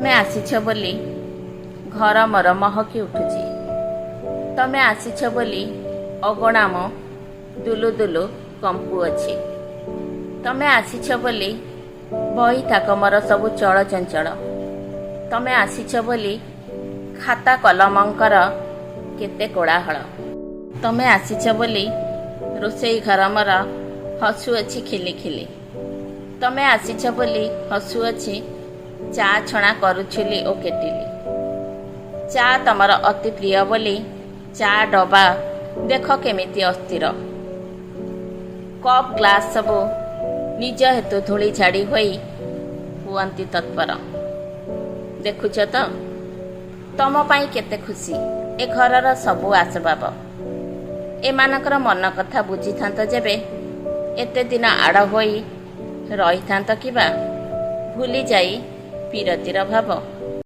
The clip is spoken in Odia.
ତମେ ଆସିଛ ବୋଲି ଘର ମୋର ମହକି ଉଠୁଛି। ତମେ ଆସିଛ ବୋଲି ଅଗଣାମ ଦୁଲୁ ଦୁଲୁ କମ୍ପୁଅଛି। ତମେ ଆସିଛ ବୋଲି ବହି ଥାକ ମୋର ସବୁ ଚଳଚଞ୍ଚଳ। ତମେ ଆସିଛ ବୋଲି ଖାତା କଲମଙ୍କର କେତେ କୋଳାହଳ। ତମେ ଆସିଛ ବୋଲି ରୋଷେଇ ଘର ମୋର ହସୁଅଛି ଖିଲି ଖିଲି। ତମେ ଆସିଛ ବୋଲି ହସୁଅଛି ଚା ଛଣା କରୁଥିଲି ଓ କେଟିଲି। ଚା ତମର ଅତି ପ୍ରିୟ ବୋଲି ଚା ଡବା ଦେଖ କେମିତି ଅସ୍ଥିର। କପ୍ ଗ୍ଲାସ୍ ସବୁ ନିଜ ହେତୁ ଧୂଳି ଝାଡ଼ି ହୋଇ ହୁଅନ୍ତି ତତ୍ପର। ଦେଖୁଛ ତ ତମ ପାଇଁ କେତେ ଖୁସି ଏ ଘରର ସବୁ ଆସବାବ। ଏମାନଙ୍କର ମନ କଥା ବୁଝିଥାନ୍ତ ଯେବେ ଏତେ ଦିନ ଆଡ଼ ହୋଇ ରହିଥାନ୍ତ କିବା ଭୁଲି ଯାଇ ପିରତିର ଭାବ।